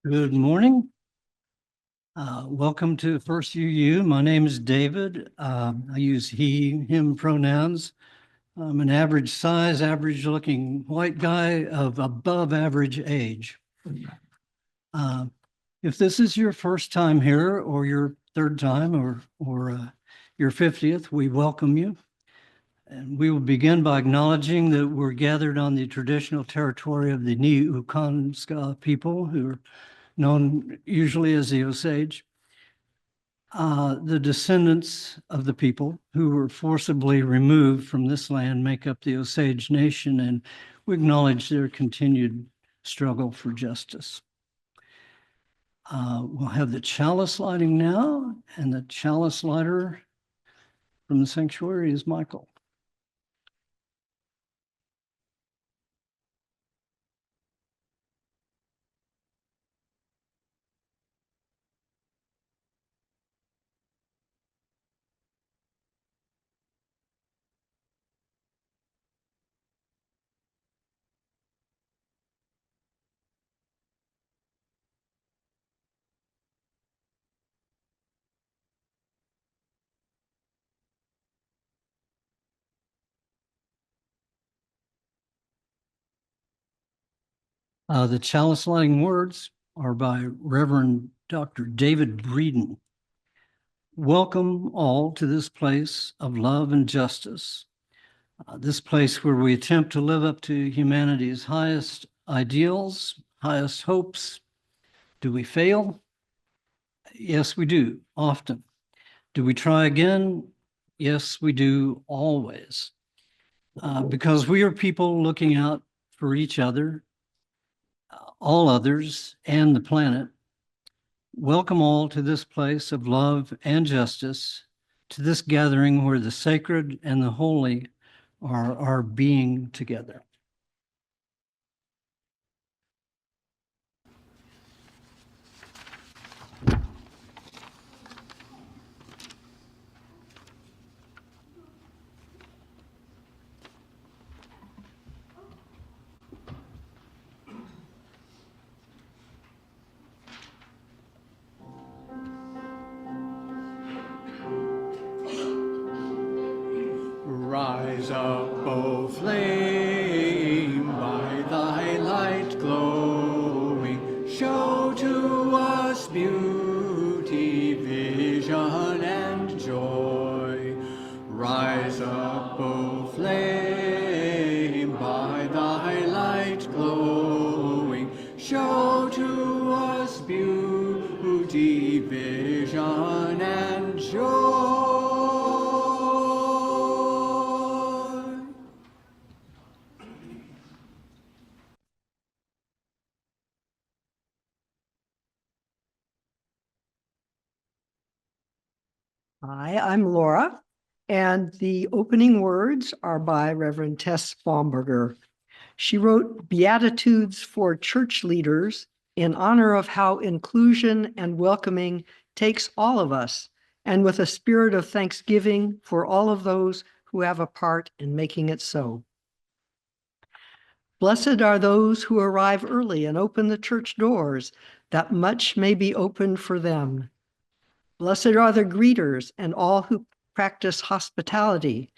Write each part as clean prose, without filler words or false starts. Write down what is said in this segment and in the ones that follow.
Good morning. Welcome to First UU. My name is David. I use he, him pronouns. I'm an average size, average looking white guy of above average age. If this is your first time here or your third time or your 50th, we welcome you. And we will begin by acknowledging that we're gathered on the traditional territory of the Ni-u-kan-ska people, who are known usually as the Osage. The descendants of the people who were forcibly removed from this land make up the Osage Nation, and we acknowledge their continued struggle for justice. We'll have the chalice lighting now, and the chalice lighter from the sanctuary is Michael. The chalice lighting words are by Reverend Dr. David Breeden. Welcome all to this place of love and justice, this place where we attempt to live up to humanity's highest ideals, highest hopes. Do we fail? Yes, we do, often. Do we try again? Yes, we do, always. Because we are people looking out for each other, all others, and the planet. Welcome all to this place of love and justice, to this gathering where the sacred and the holy are being together. Rise up, O flame, by thy light glowing, show to us beauty, vision, and joy. Rise up, O flame, by thy light glowing, show to us beauty, vision, and joy. Hi, I'm Laura, and the opening words are by Reverend Tess Baumberger. She wrote Beatitudes for Church Leaders in honor of how inclusion and welcoming takes all of us, and with a spirit of thanksgiving for all of those who have a part in making it so. Blessed are those who arrive early and open the church doors, that much may be opened for them. Blessed are the greeters and all who practice hospitality,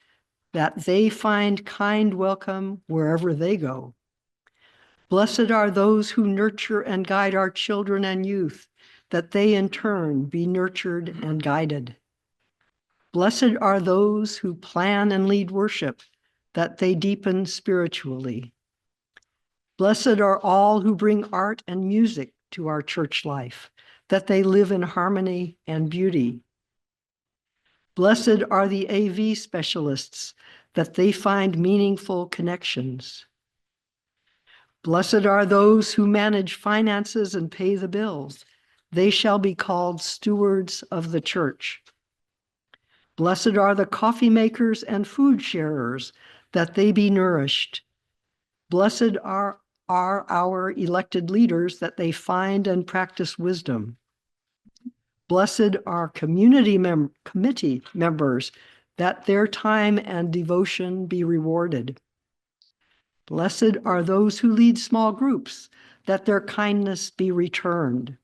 that they find kind welcome wherever they go. Blessed are those who nurture and guide our children and youth, that they in turn be nurtured and guided. Blessed are those who plan and lead worship, that they deepen spiritually. Blessed are all who bring art and music to our church life, that they live in harmony and beauty. Blessed are the AV specialists, that they find meaningful connections. Blessed are those who manage finances and pay the bills. They shall be called stewards of the church. Blessed are the coffee makers and food sharers, that they be nourished. Blessed are our elected leaders, that they find and practice wisdom. Blessed are community committee members, that their time and devotion be rewarded. Blessed are those who lead small groups, that their kindness be returned.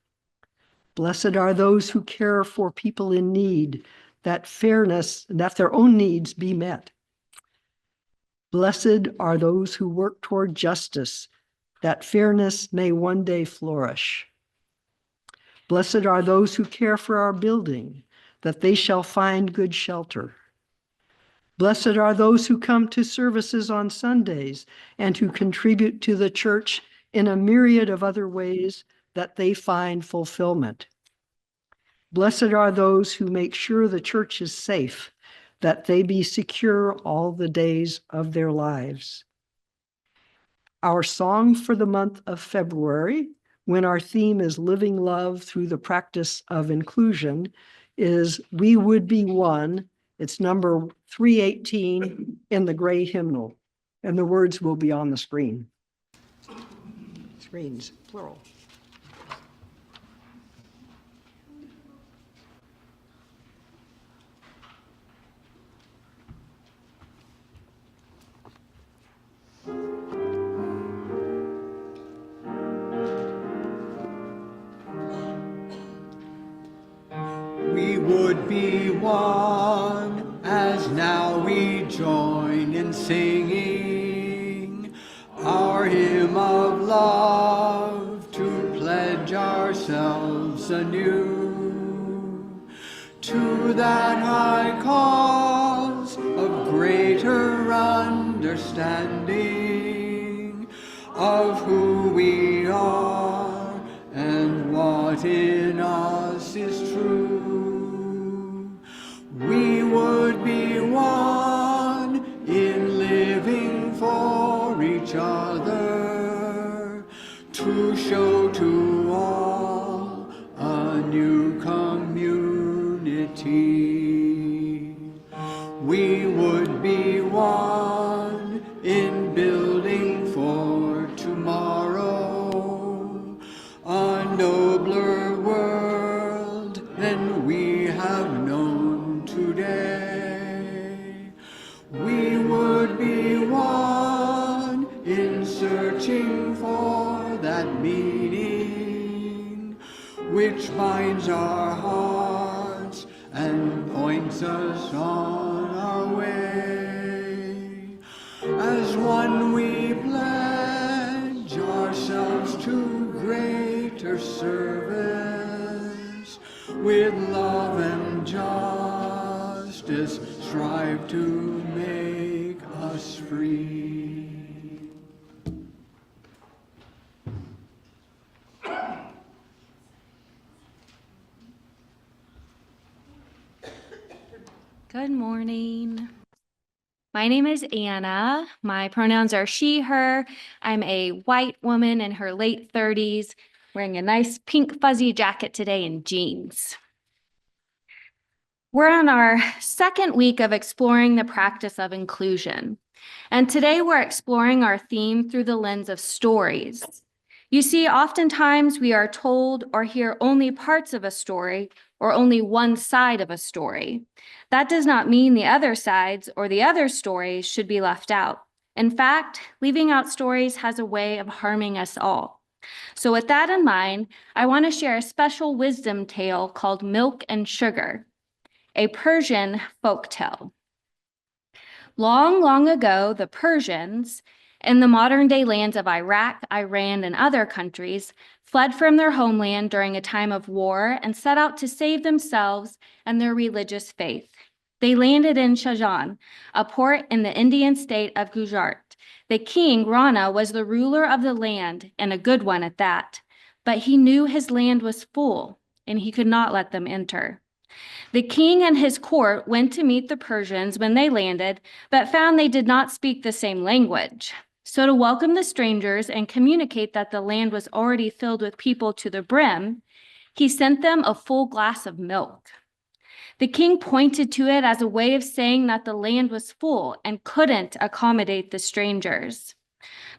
Blessed are those who care for people in need, that their own needs be met. Blessed are those who work toward justice, that fairness may one day flourish. Blessed are those who care for our building, that they shall find good shelter. Blessed are those who come to services on Sundays and who contribute to the church in a myriad of other ways that they find fulfillment. Blessed are those who make sure the church is safe, that they be secure all the days of their lives. Our song for the month of February, when our theme is living love through the practice of inclusion, is We Would Be One. It's number 318 in the gray hymnal, and the words will be on the screen. Screens, plural. We would be one, as now we join in singing our hymn of love, to pledge ourselves anew to that high cause of greater understanding of who we are and what in us is true. We would be one in living for each other, to show to all a new community. We would be one in building for tomorrow a nobler world than we have known today. We would be one in searching for that meaning which binds our hearts and points us on our way. As one we pledge ourselves to greater service, with love and justice strive to make us free. Good morning. My name is Anna. My pronouns are she, her. I'm a white woman in her late 30s, wearing a nice pink fuzzy jacket today and jeans. We're on our second week of exploring the practice of inclusion. And today we're exploring our theme through the lens of stories. You see, oftentimes we are told or hear only parts of a story or only one side of a story. That does not mean the other sides or the other stories should be left out. In fact, leaving out stories has a way of harming us all. So with that in mind, I want to share a special wisdom tale called Milk and Sugar, a Persian folk tale. Long, long ago, the Persians, in the modern-day lands of Iraq, Iran, and other countries, fled from their homeland during a time of war and set out to save themselves and their religious faith. They landed in Shahjan, a port in the Indian state of Gujarat. The king, Rana, was the ruler of the land, and a good one at that. But he knew his land was full, and he could not let them enter. The king and his court went to meet the Persians when they landed, but found they did not speak the same language. So to welcome the strangers and communicate that the land was already filled with people to the brim, he sent them a full glass of milk. The king pointed to it as a way of saying that the land was full and couldn't accommodate the strangers.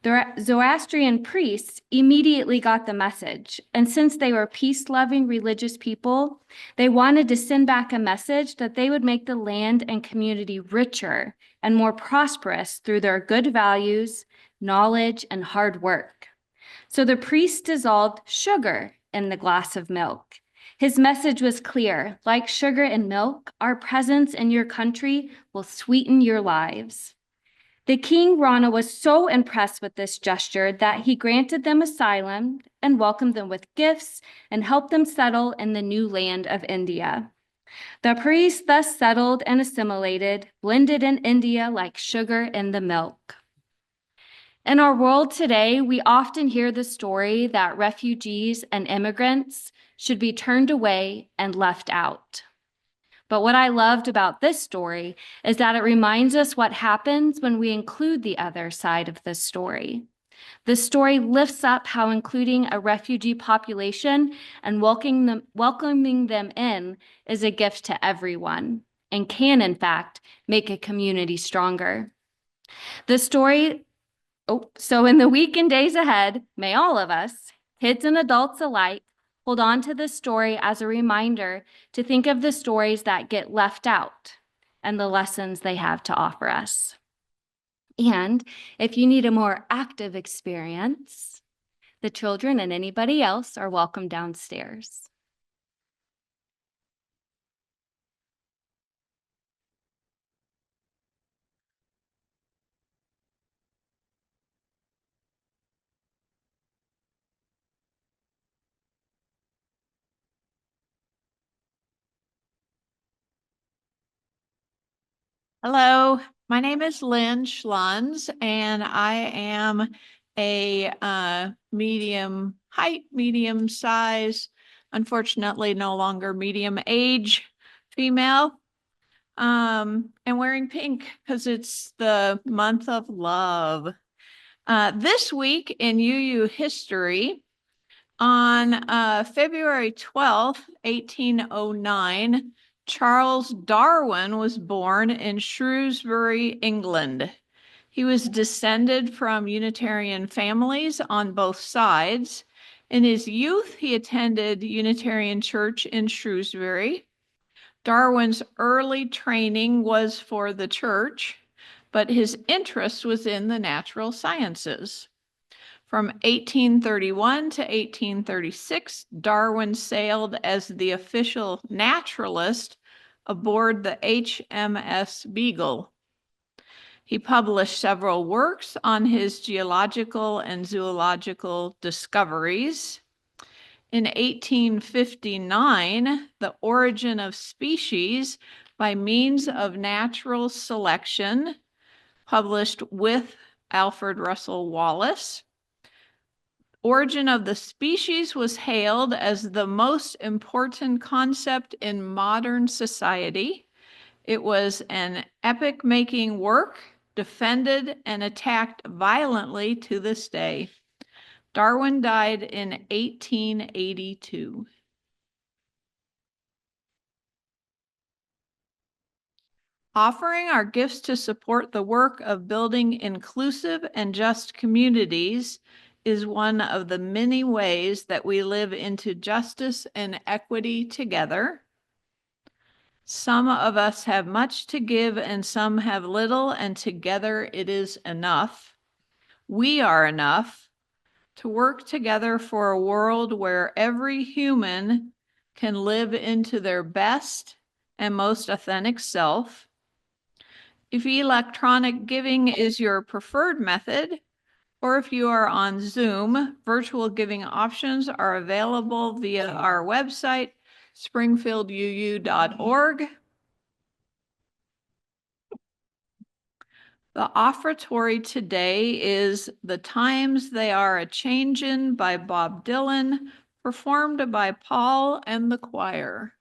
The Zoroastrian priests immediately got the message, and since they were peace-loving religious people, they wanted to send back a message that they would make the land and community richer and more prosperous through their good values, knowledge, and hard work. So the priest dissolved sugar in the glass of milk. His message was clear: like sugar and milk, our presence in your country will sweeten your lives. The King Rana was so impressed with this gesture that he granted them asylum and welcomed them with gifts and helped them settle in the new land of India. The priests thus settled and assimilated, blended in India like sugar in the milk. In our world today, we often hear the story that refugees and immigrants should be turned away and left out. But what I loved about this story is that it reminds us what happens when we include the other side of the story. The story lifts up how including a refugee population and welcoming them in is a gift to everyone and can, in fact, make a community stronger. So in the week and days ahead, may all of us, kids and adults alike, hold on to this story as a reminder to think of the stories that get left out and the lessons they have to offer us. And if you need a more active experience, the children and anybody else are welcome downstairs. Hello, my name is Lynn Schlunz, and I am a medium height, medium size, unfortunately no longer medium age female, and wearing pink because it's the month of love. This week in UU history, on February 12th, 1809, Charles Darwin was born in Shrewsbury, England. He was descended from Unitarian families on both sides. In his youth, he attended Unitarian Church in Shrewsbury. Darwin's early training was for the church, but his interest was in the natural sciences. From 1831 to 1836, Darwin sailed as the official naturalist aboard the HMS Beagle. He published several works on his geological and zoological discoveries. In 1859, The Origin of Species by Means of Natural Selection, published with Alfred Russel Wallace. Origin of the Species was hailed as the most important concept in modern society. It was an epoch-making work, defended and attacked violently to this day. Darwin died in 1882. Offering our gifts to support the work of building inclusive and just communities is one of the many ways that we live into justice and equity together. Some of us have much to give and some have little, and together it is enough. We are enough to work together for a world where every human can live into their best and most authentic self. If electronic giving is your preferred method, or if you are on Zoom, virtual giving options are available via our website, springfielduu.org. The offertory today is "The Times They Are A-Changin' by Bob Dylan, performed by Paul and the choir.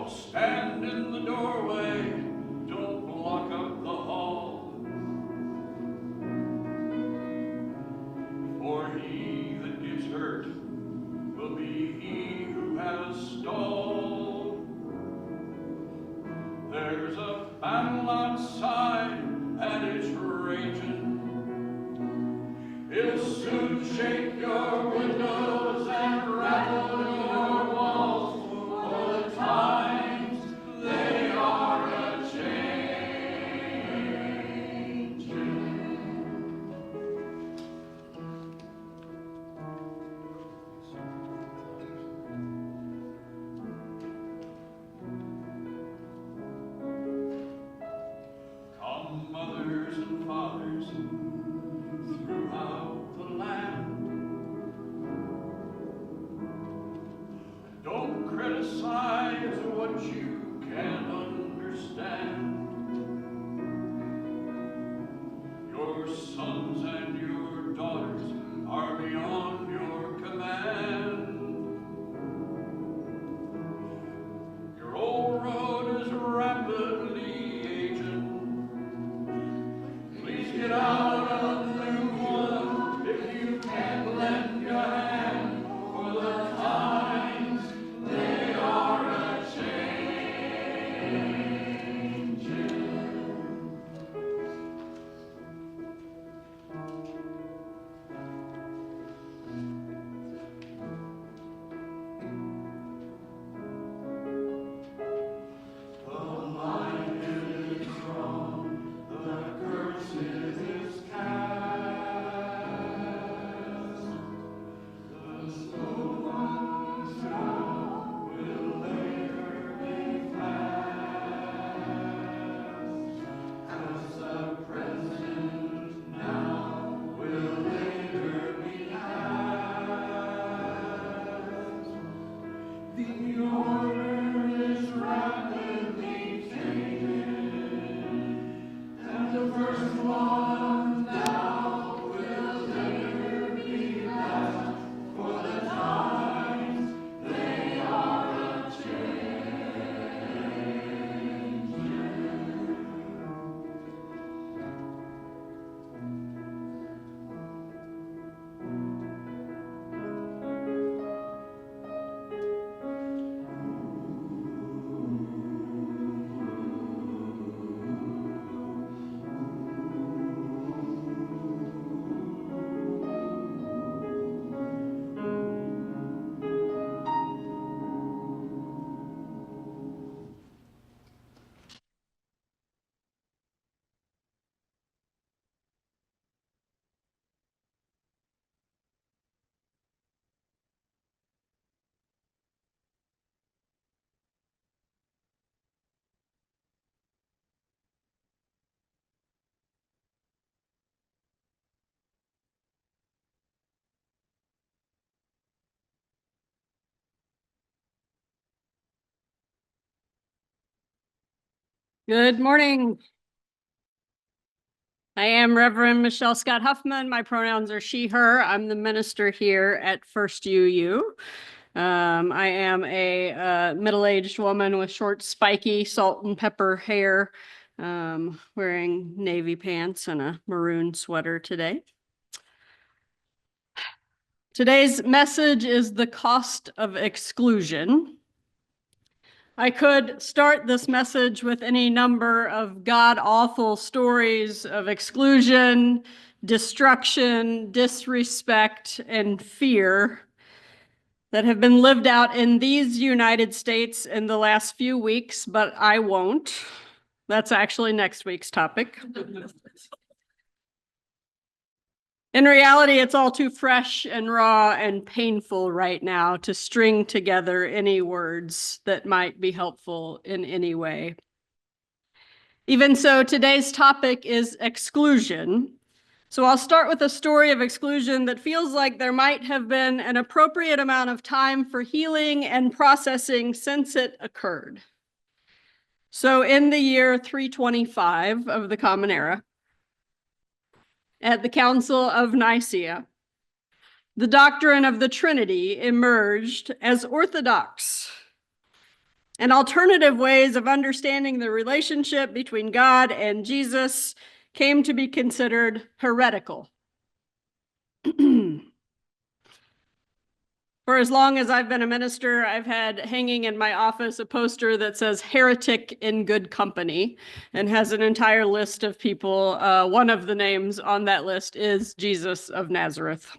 So stand in the doorway, don't block up the hall. For he that gives hurt will be he who has stalled. There's a battle outside and it's raging. It'll soon shake your windows and rattle your walls, for the times they are a-changing. Come, mothers and fathers, throughout the land. Don't criticize what you can't understand. Your sons and your daughters are beyond your command. Your old road is rapidly aging. Please get out of the new one if you can't lend your hand, for the times they are a-changing. The mind is strong, the curse is cast. The slow ones now will later be fast, as the present now will later be past. The order is rapidly changing, and the first one now will later be last, for the times they are a-changing. Good morning. I am Reverend Michelle Scott Huffman. My pronouns are she, her. I'm the minister here at First UU. I am a middle-aged woman with short, spiky, salt and pepper hair, wearing navy pants and a maroon sweater today. Today's message is the cost of exclusion. I could start this message with any number of god-awful stories of exclusion, destruction, disrespect, and fear that have been lived out in these United States in the last few weeks, but I won't. That's actually next week's topic. In reality, it's all too fresh and raw and painful right now to string together any words that might be helpful in any way. Even so, today's topic is exclusion. So I'll start with a story of exclusion that feels like there might have been an appropriate amount of time for healing and processing since it occurred. So in the year 325 of the Common Era, at the Council of Nicaea, the doctrine of the Trinity emerged as orthodox. And alternative ways of understanding the relationship between God and Jesus came to be considered heretical. For as long as I've been a minister, I've had hanging in my office a poster that says "Heretic in Good Company" and has an entire list of people. One of the names on that list is Jesus of Nazareth.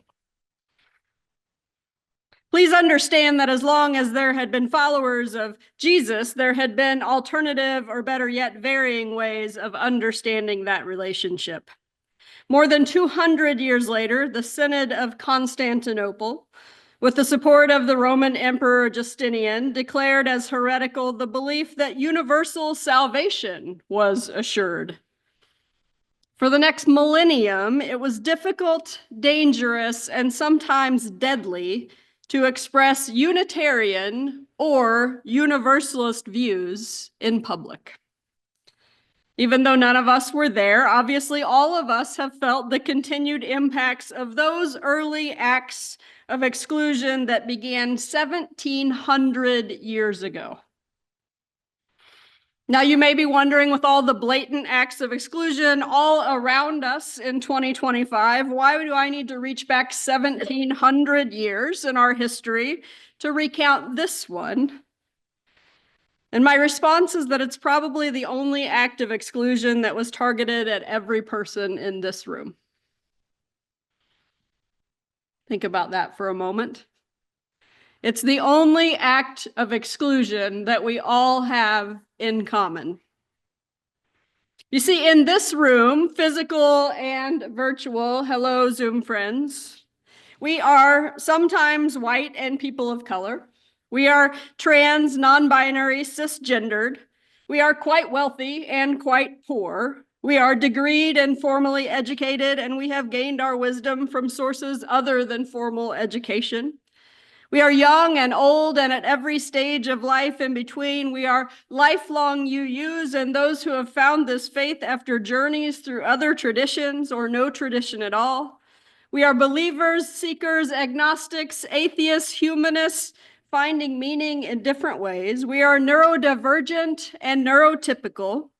Please understand that as long as there had been followers of Jesus, there had been alternative, or better yet, varying ways of understanding that relationship. More than 200 years later, the Synod of Constantinople, with the support of the Roman Emperor Justinian, declared as heretical the belief that universal salvation was assured. For the next millennium, it was difficult, dangerous, and sometimes deadly to express Unitarian or Universalist views in public. Even though none of us were there, obviously all of us have felt the continued impacts of those early acts of exclusion that began 1,700 years ago. Now, you may be wondering, with all the blatant acts of exclusion all around us in 2025, why do I need to reach back 1,700 years in our history to recount this one? And my response is that it's probably the only act of exclusion that was targeted at every person in this room. Think about that for a moment. It's the only act of exclusion that we all have in common. You see, in this room, physical and virtual, hello, Zoom friends, we are sometimes white and people of color. We are trans, non-binary, cisgendered. We are quite wealthy and quite poor. We are degreed and formally educated, and we have gained our wisdom from sources other than formal education. We are young and old, and at every stage of life in between. We are lifelong UUs and those who have found this faith after journeys through other traditions or no tradition at all. We are believers, seekers, agnostics, atheists, humanists, finding meaning in different ways. We are neurodivergent and neurotypical.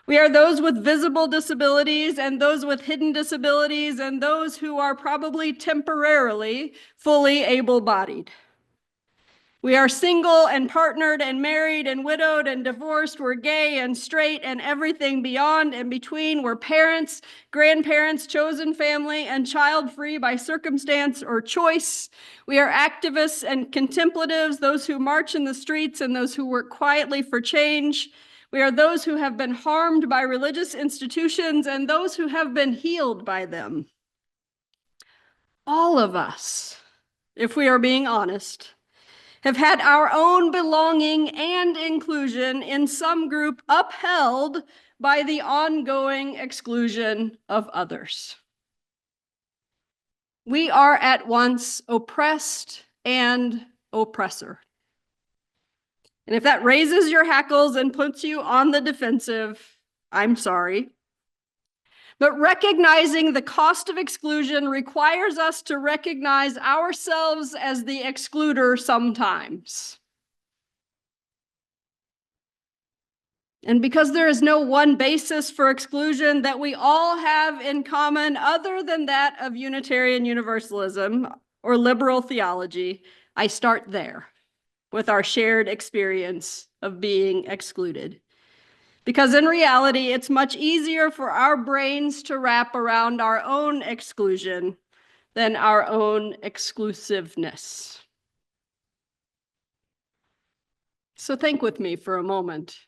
We are those with visible disabilities and those with hidden disabilities and those who are probably temporarily fully able-bodied. We are single and partnered and married and widowed and divorced. We're gay and straight and everything beyond and between. We're parents, grandparents, chosen family, and child-free by circumstance or choice. We are activists and contemplatives, those who march in the streets and those who work quietly for change. We are those who have been harmed by religious institutions and those who have been healed by them. All of us, if we are being honest, have had our own belonging and inclusion in some group upheld by the ongoing exclusion of others. We are at once oppressed and oppressor. And if that raises your hackles and puts you on the defensive, I'm sorry. But recognizing the cost of exclusion requires us to recognize ourselves as the excluder sometimes. And because there is no one basis for exclusion that we all have in common other than that of Unitarian Universalism or liberal theology, I start there with our shared experience of being excluded. Because in reality, it's much easier for our brains to wrap around our own exclusion than our own exclusiveness. So think with me for a moment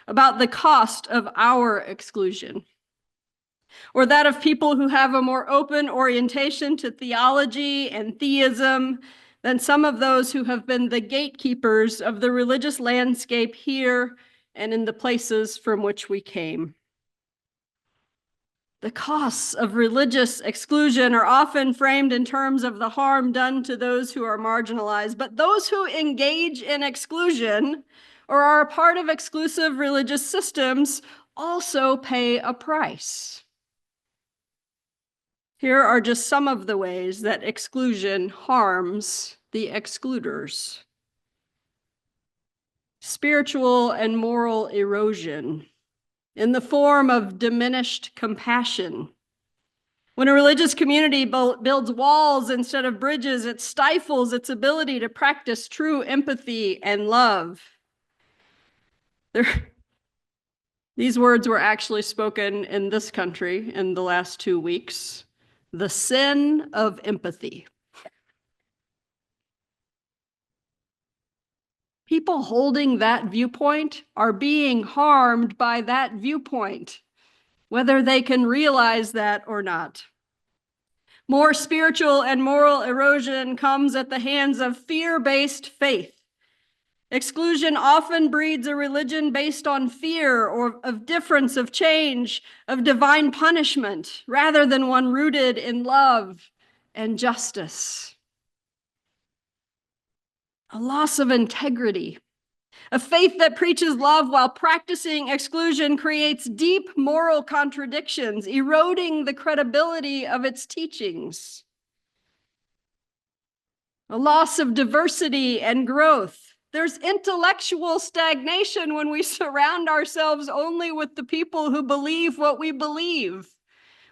about the cost of our exclusion, or that of people who have a more open orientation to theology and theism than some of those who have been the gatekeepers of the religious landscape here and in the places from which we came. The costs of religious exclusion are often framed in terms of the harm done to those who are marginalized, but those who engage in exclusion or are a part of exclusive religious systems also pay a price. Here are just some of the ways that exclusion harms the excluders. spiritual and moral erosion in the form of diminished compassion. When a religious community builds walls instead of bridges, it stifles its ability to practice true empathy and love. These words were actually spoken in this country in the last 2 weeks. The sin of empathy. People holding that viewpoint are being harmed by that viewpoint, whether they can realize that or not. More spiritual and moral erosion comes at the hands of fear-based faith. Exclusion often breeds a religion based on fear or of difference, of change, of divine punishment, rather than one rooted in love and justice. A loss of integrity. A faith that preaches love while practicing exclusion creates deep moral contradictions, eroding the credibility of its teachings. A loss of diversity and growth. There's intellectual stagnation when we surround ourselves only with the people who believe what we believe.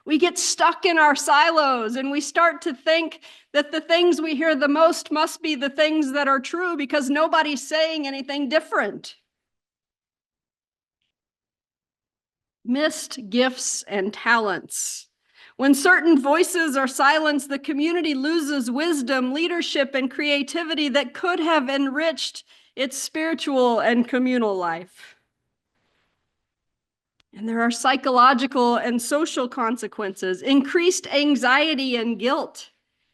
We get stuck in our silos and we start to think that the things we hear the most must be the things that are true because nobody's saying anything different. Missed gifts and talents. When certain voices are silenced, the community loses wisdom, leadership, and creativity that could have enriched its spiritual and communal life. And there are psychological and social consequences, increased anxiety and guilt.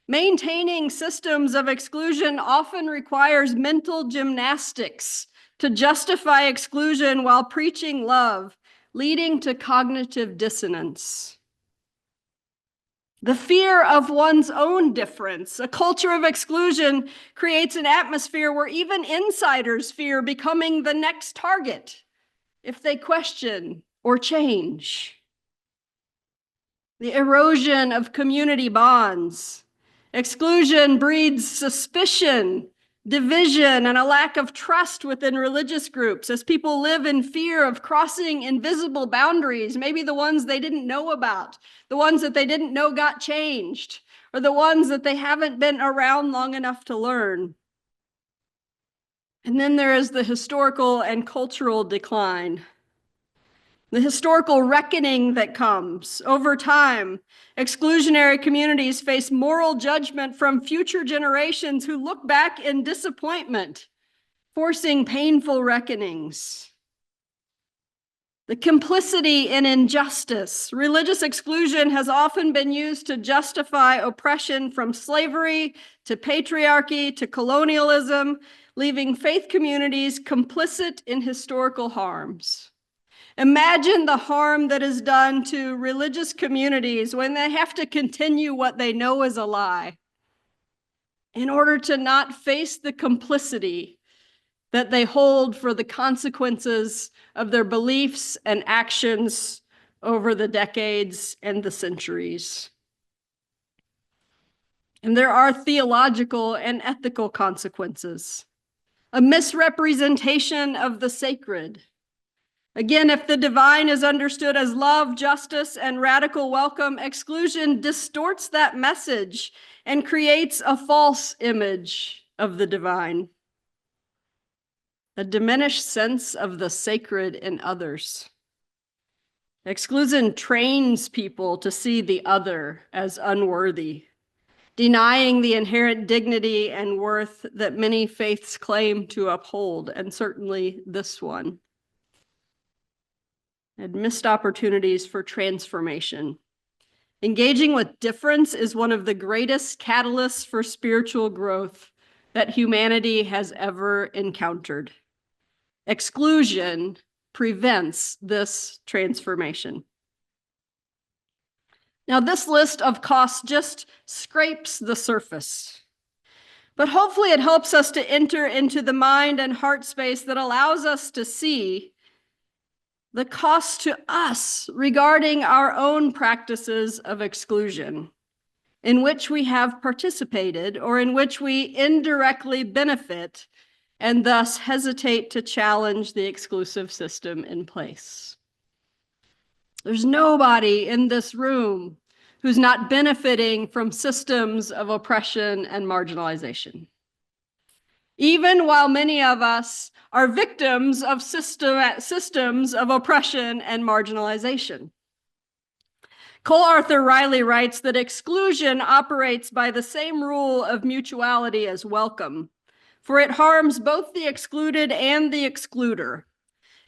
Maintaining systems of exclusion often requires mental gymnastics to justify exclusion while preaching love, leading to cognitive dissonance. The fear of one's own difference. A culture of exclusion creates an atmosphere where even insiders fear becoming the next target if they question or change. The erosion of community bonds. Exclusion breeds suspicion, division, and a lack of trust within religious groups as people live in fear of crossing invisible boundaries, maybe the ones they didn't know about, the ones that they didn't know got changed, or the ones that they haven't been around long enough to learn. And then there is the historical and cultural decline. The historical reckoning that comes over time. Exclusionary communities face moral judgment from future generations who look back in disappointment, forcing painful reckonings. The complicity in injustice. Religious exclusion has often been used to justify oppression from slavery to patriarchy to colonialism, leaving faith communities complicit in historical harms. Imagine the harm that is done to religious communities when they have to continue what they know is a lie in order to not face the complicity that they hold for the consequences of their beliefs and actions over the decades and the centuries. And there are theological and ethical consequences. A misrepresentation of the sacred. Again, if the divine is understood as love, justice, and radical welcome, exclusion distorts that message and creates a false image of the divine. A diminished sense of the sacred in others. Exclusion trains people to see the other as unworthy, denying the inherent dignity and worth that many faiths claim to uphold, and certainly this one. And missed opportunities for transformation. Engaging with difference is one of the greatest catalysts for spiritual growth that humanity has ever encountered. Exclusion prevents this transformation. Now, this list of costs just scrapes the surface, but hopefully it helps us to enter into the mind and heart space that allows us to see the cost to us regarding our own practices of exclusion, in which we have participated or in which we indirectly benefit and thus hesitate to challenge the exclusive system in place. There's nobody in this room who's not benefiting from systems of oppression and marginalization. Even while many of us are victims of systems of oppression and marginalization. Cole Arthur Riley writes that exclusion operates by the same rule of mutuality as welcome, for it harms both the excluded and the excluder.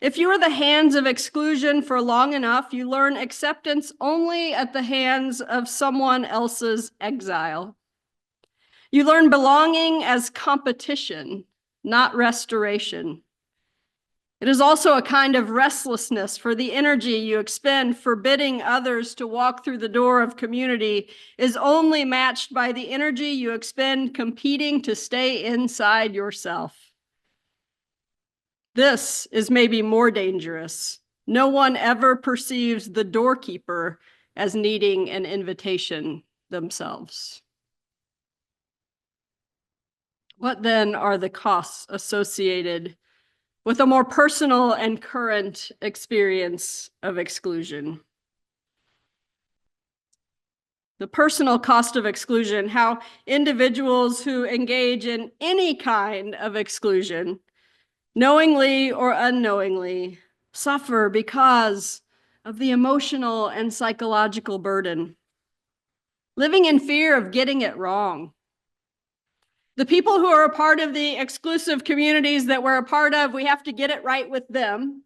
If you are the hands of exclusion for long enough, you learn acceptance only at the hands of someone else's exile. You learn belonging as competition, not restoration. It is also a kind of restlessness for the energy you expend forbidding others to walk through the door of community is only matched by the energy you expend competing to stay inside yourself. This is maybe more dangerous. No one ever perceives the doorkeeper as needing an invitation themselves. What then are the costs associated with a more personal and current experience of exclusion? The personal cost of exclusion, how individuals who engage in any kind of exclusion, knowingly or unknowingly, suffer because of the emotional and psychological burden. Living in fear of getting it wrong. The people who are a part of the exclusive communities that we're a part of, we have to get it right with them.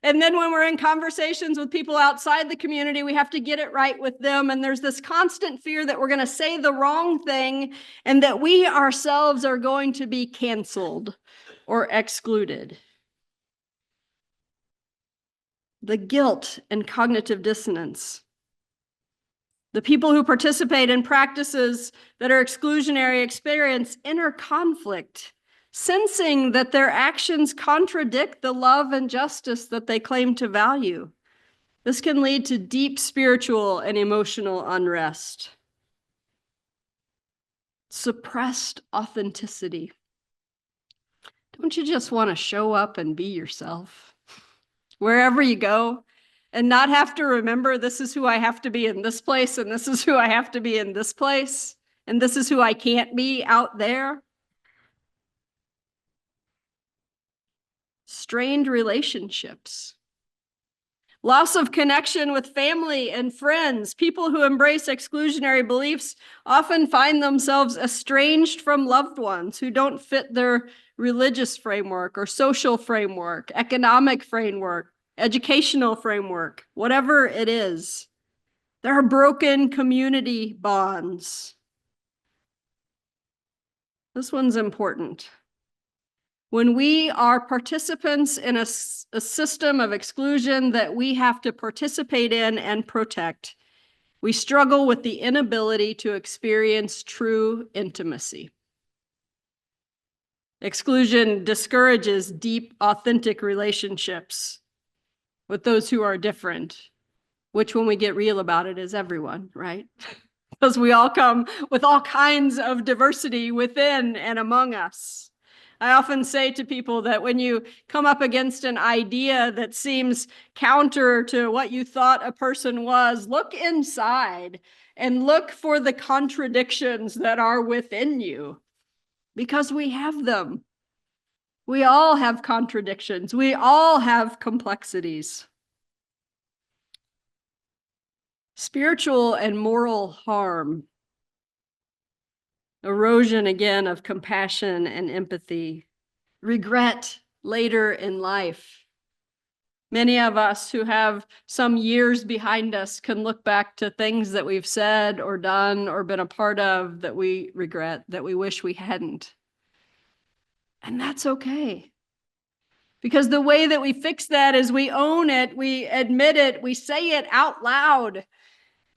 And then when we're in conversations with people outside the community, we have to get it right with them. And there's this constant fear that we're going to say the wrong thing and that we ourselves are going to be canceled or excluded. The guilt and cognitive dissonance. The people who participate in practices that are exclusionary experience inner conflict, sensing that their actions contradict the love and justice that they claim to value. This can lead to deep spiritual and emotional unrest. Suppressed authenticity. Don't you just want to show up and be yourself wherever you go? And not have to remember this is who I have to be in this place, and this is who I have to be in this place, and this is who I can't be out there. Strained relationships. Loss of connection with family and friends. People who embrace exclusionary beliefs often find themselves estranged from loved ones who don't fit their religious framework or social framework, economic framework, educational framework, whatever it is. There are broken community bonds. This one's important. When we are participants in a system of exclusion that we have to participate in and protect, we struggle with the inability to experience true intimacy. Exclusion discourages deep, authentic relationships with those who are different, which when we get real about it is everyone, right? Because we all come with all kinds of diversity within and among us. I often say to people that when you come up against an idea that seems counter to what you thought a person was, look inside and look for the contradictions that are within you, because we have them. We all have contradictions. We all have complexities. Spiritual and moral harm. Erosion again of compassion and empathy. Regret later in life. Many of us who have some years behind us can look back to things that we've said or done or been a part of that we regret, that we wish we hadn't. And that's okay. Because the way that we fix that is we own it, we admit it, we say it out loud.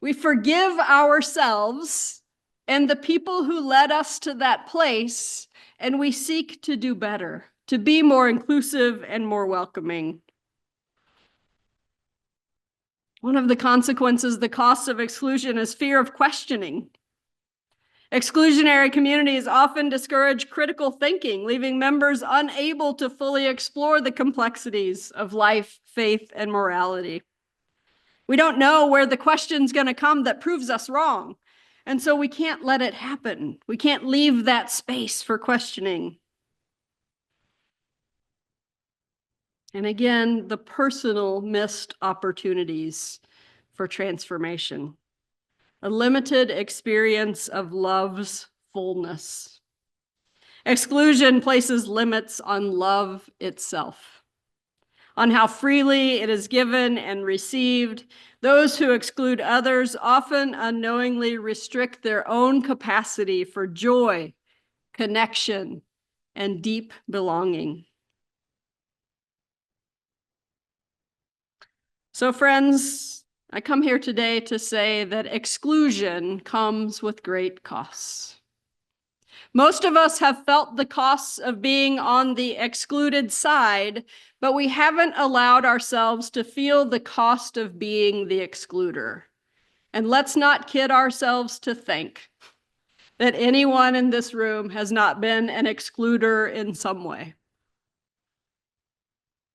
We forgive ourselves and the people who led us to that place, and we seek to do better, to be more inclusive and more welcoming. One of the consequences, the cost of exclusion, is fear of questioning. Exclusionary communities often discourage critical thinking, leaving members unable to fully explore the complexities of life, faith, and morality. We don't know where the question's going to come that proves us wrong, and so we can't let it happen. We can't leave that space for questioning. And again, the personal missed opportunities for transformation. A limited experience of love's fullness. Exclusion places limits on love itself, on how freely it is given and received. Those who exclude others often unknowingly restrict their own capacity for joy, connection, and deep belonging. So, friends, I come here today to say that exclusion comes with great costs. Most of us have felt the costs of being on the excluded side, but we haven't allowed ourselves to feel the cost of being the excluder. And let's not kid ourselves to think that anyone in this room has not been an excluder in some way.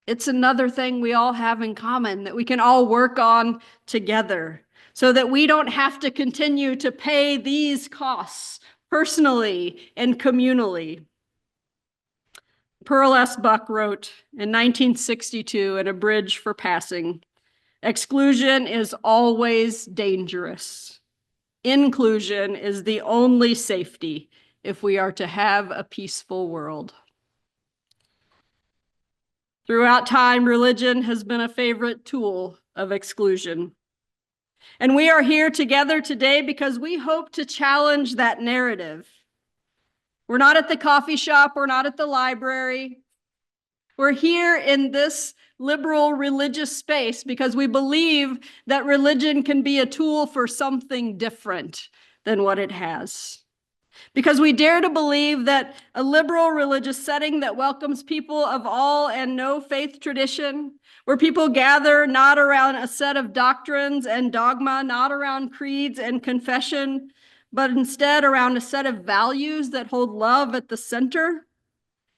It's another thing we all have in common that we can all work on together so that we don't have to continue to pay these costs personally and communally. Pearl S. Buck wrote in 1962 in A Bridge for Passing, "Exclusion is always dangerous. Inclusion is the only safety if we are to have a peaceful world." Throughout time, religion has been a favorite tool of exclusion. And we are here together today because we hope to challenge that narrative. We're not at the coffee shop, we're not at the library. We're here in this liberal religious space because we believe that religion can be a tool for something different than what it has. Because we dare to believe that a liberal religious setting that welcomes people of all and no faith tradition, where people gather not around a set of doctrines and dogma, not around creeds and confession, but instead around a set of values that hold love at the center.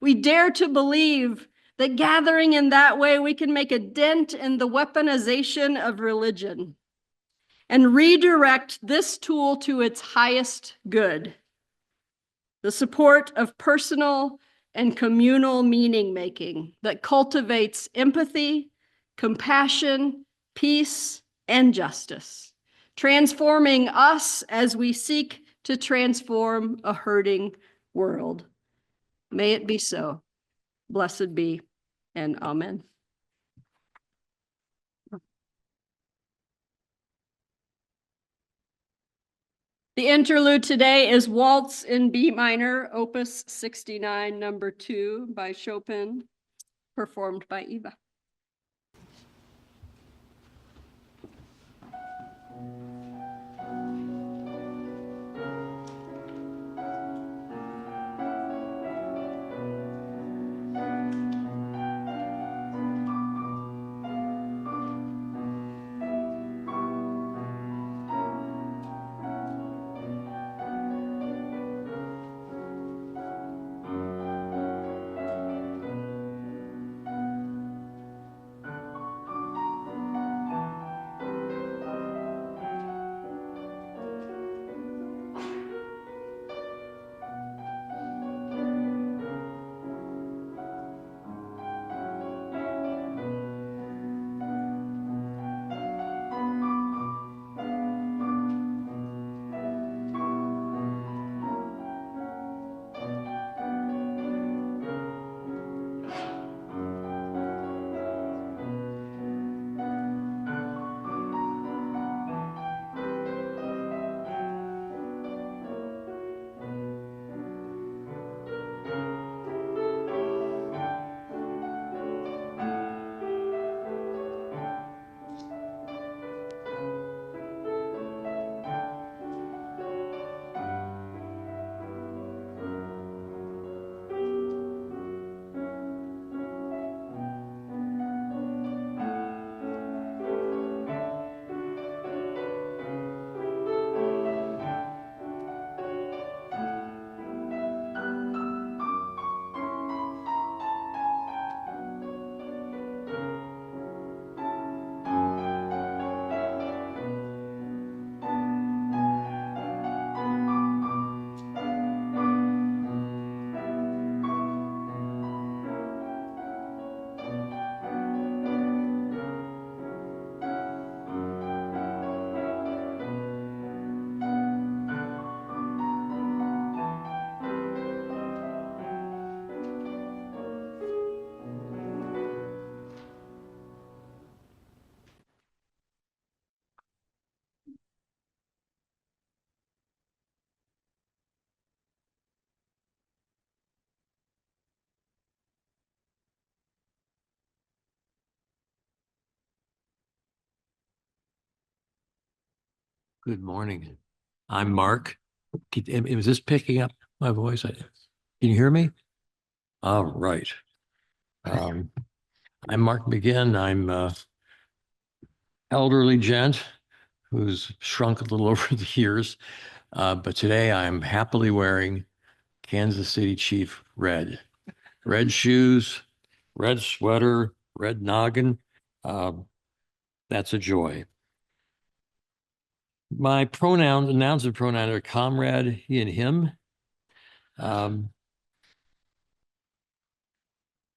We dare to believe that gathering in that way, we can make a dent in the weaponization of religion and redirect this tool to its highest good, the support of personal and communal meaning-making that cultivates empathy, compassion, peace, and justice, transforming us as we seek to transform a hurting world. May it be so. Blessed be, and amen. The interlude today is Waltz in B minor, Opus 69, number 2 by Chopin, performed by Eva. Good morning. I'm Mark. Was this picking up my voice? Can you hear me? All right. I'm Mark McGinn. I'm a elderly gent who's shrunk a little over the years. But today I'm happily wearing Kansas City Chief red. Red shoes, red sweater, red noggin. That's a joy. My nouns of pronoun are comrade, he and him.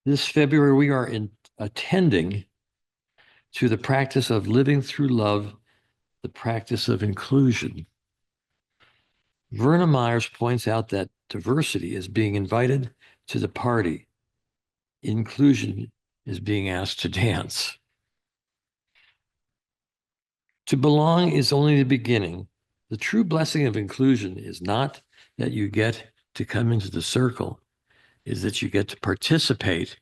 This February, we are attending to the practice of living through love, the practice of inclusion. Verna Myers points out that diversity is being invited to the party. Inclusion is being asked to dance. To belong is only the beginning. The true blessing of inclusion is not that you get to come into the circle, is that you get to participate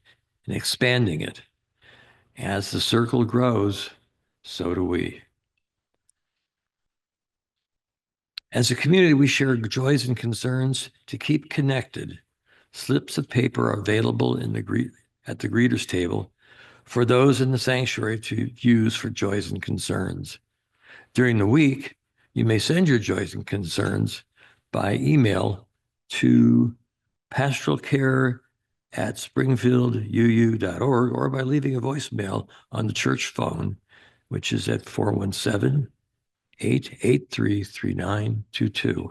in expanding it. As the circle grows, so do we. As a community, we share joys and concerns to keep connected. Slips of paper are available at the greeters table for those in the sanctuary to use for joys and concerns. During the week, you may send your joys and concerns by email to pastoralcare@springfielduu.org or by leaving a voicemail on the church phone, which is at 417-883-3922.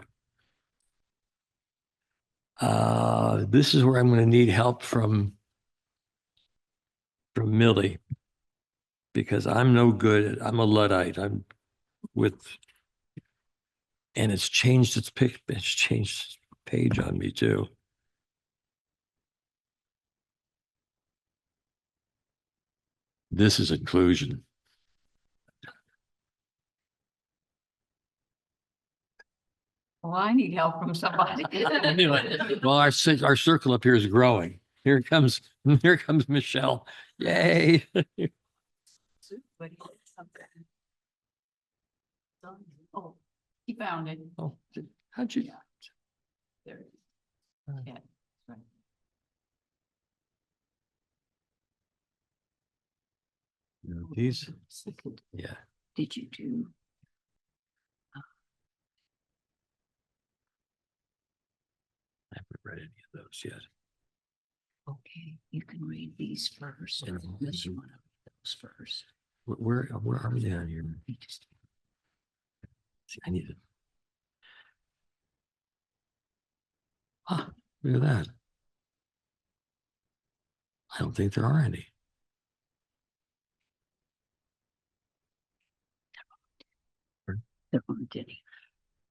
This is where I'm going to need help from Millie, because I'm no good. I'm a Luddite. And it's changed its page on me too. This is inclusion. Well, I need help from somebody. Anyway, well, our circle up here is growing. Here comes Michelle. Yay. Oh, he found it. Oh, how'd you? Yeah. There it is. Yeah, right. These, yeah. Did you do? I haven't read any of those yet. Okay, you can read these first, And- unless you want to read those first. Where are we down here? You just- I need it. Look at that. I don't think there are any. There aren't any.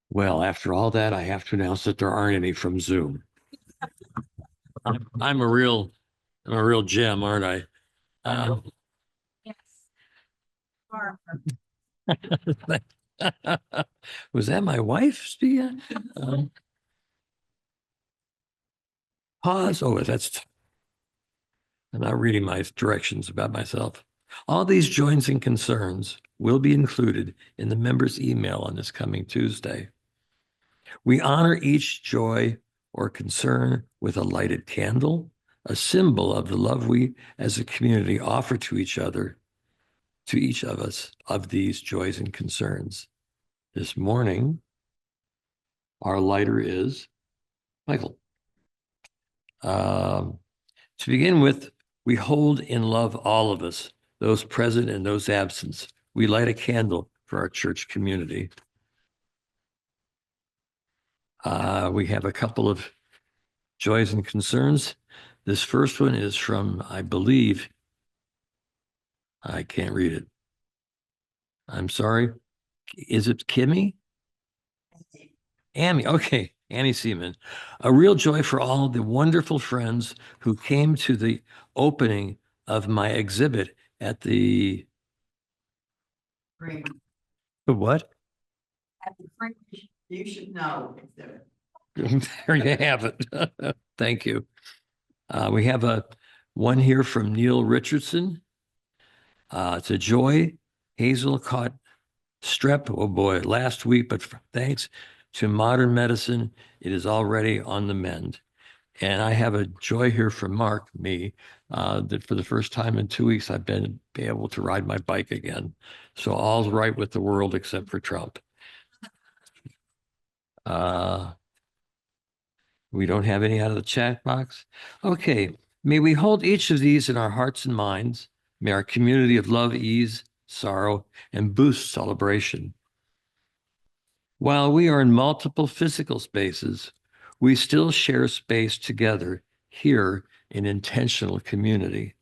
Well, after all that, I have to announce that there aren't any from Zoom. I'm a real gem, aren't I? Yes. Was that my wife speaking? Pause. Oh, I'm not reading my directions about myself. All these joins and concerns will be included in the members' email on this coming Tuesday. We honor each joy or concern with a lighted candle, a symbol of the love we as a community offer to each other, to each of us, of these joys and concerns. This morning, our lighter is Michael. To begin with, we hold in love all of us, those present and those absent. We light a candle for our church community. We have a couple of joys and concerns. This first one is from, I believe, I can't read it. I'm sorry. Is it Kimmy? Amy. Okay. Annie Seaman. A real joy for all of the wonderful friends who came to the opening of my exhibit at the what? At the French, you should know. There you have it. Thank you. We have one here from Neil Richardson. It's a joy. Hazel caught Strep, oh boy, last week, but thanks to modern medicine, it is already on the mend. And I have a joy here from Mark, me, that for the first time in 2 weeks, I've been able to ride my bike again. So all's right with the world except for Trump. We don't have any out of the chat box. Okay, may we hold each of these in our hearts and minds. May our community of love ease sorrow and boost celebration. While we are in multiple physical spaces, we still share space together here in intentional community.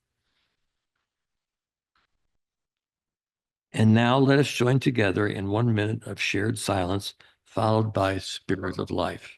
And now let us join together in 1 minute of shared silence, followed by Spirit of Life.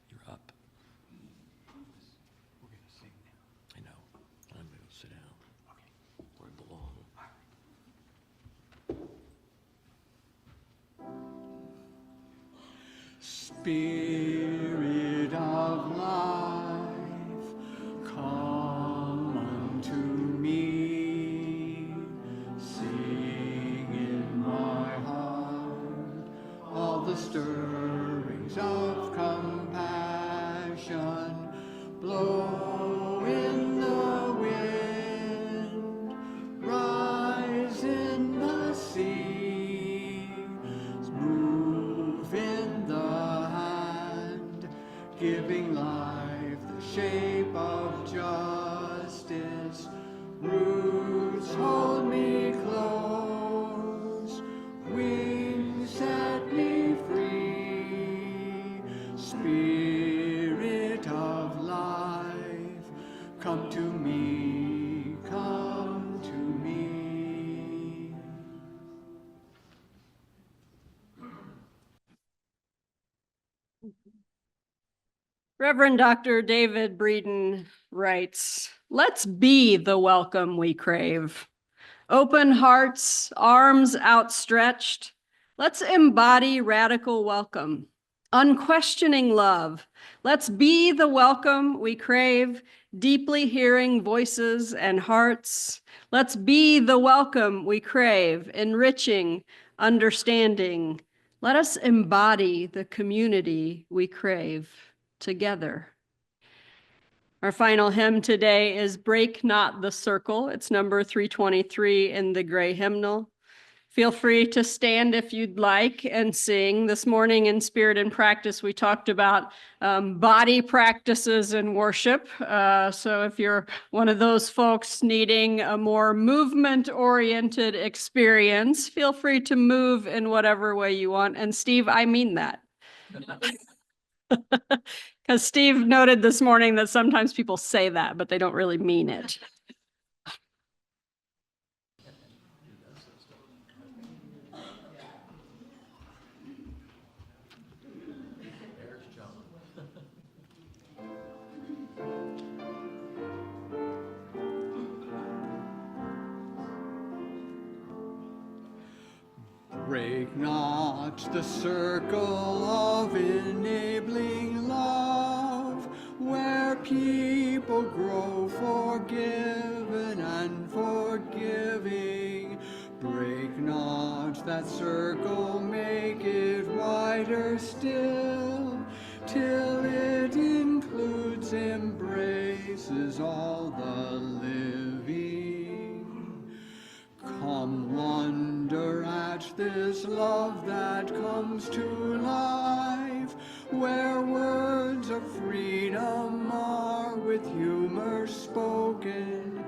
You're up. We're going to sing now. I know. I'm going to sit down. Okay. Where I belong. Spirit of life, come unto me. Sing in my heart all the stirrings of compassion. Blow in the wind, rise in the sea, move in the hand, giving life the shape of justice. Roots hold me close, wings set me free. Spirit of life, come to me, come to me. Reverend Dr. David Breeden writes, "Let's be the welcome we crave. Open hearts, arms outstretched. Let's embody radical welcome. Unquestioning love. Let's be the welcome we crave, deeply hearing voices and hearts. Let's be the welcome we crave, enriching, understanding. Let us embody the community we crave together." Our final hymn today is Break Not the Circle. It's number 323 in the gray hymnal. Feel free to stand if you'd like and sing. This morning in Spirit and Practice, we talked about body practices in worship. So if you're one of those folks needing a more movement-oriented experience, feel free to move in whatever way you want. And Steve, I mean that. Because Steve noted this morning that sometimes people say that, but they don't really mean it. Break not the circle of enabling love, where people grow forgiven and forgiving. Break not that circle, make it wider still, till it includes, embraces all the living. Come wonder at this love that comes to life, where words of freedom are with humor spoken,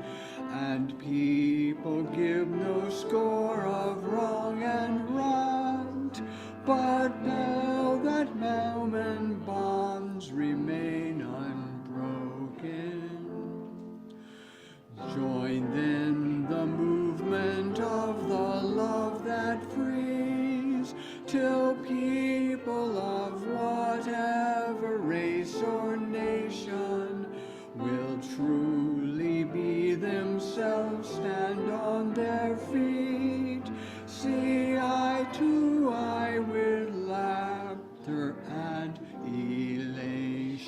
and people give no score of wrong and right, but now that moment bonds remain unbroken. Join then the movement of the love that frees, till people of whatever race or nation will truly be themselves, stand on their feet, see eye to eye with laughter and elation.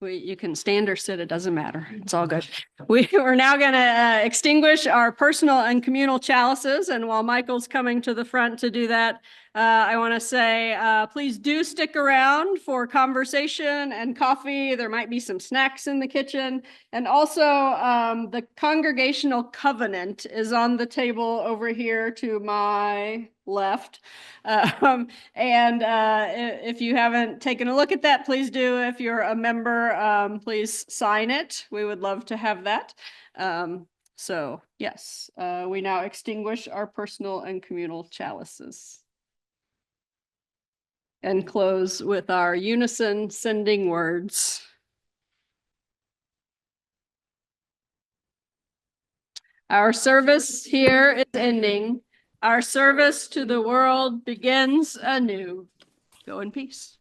You can stand or sit, it doesn't matter. It's all good. We're now going to extinguish our personal and communal chalices. And while Michael's coming to the front to do that, I want to say, please do stick around for conversation and coffee. There might be some snacks in the kitchen. And also the congregational covenant is on the table over here to my left. If you haven't taken a look at that, please do. If you're a member, please sign it. We would love to have that. So yes, we now extinguish our personal and communal chalices and close with our unison sending words. Our service here is ending. Our service to the world begins anew. Go in peace.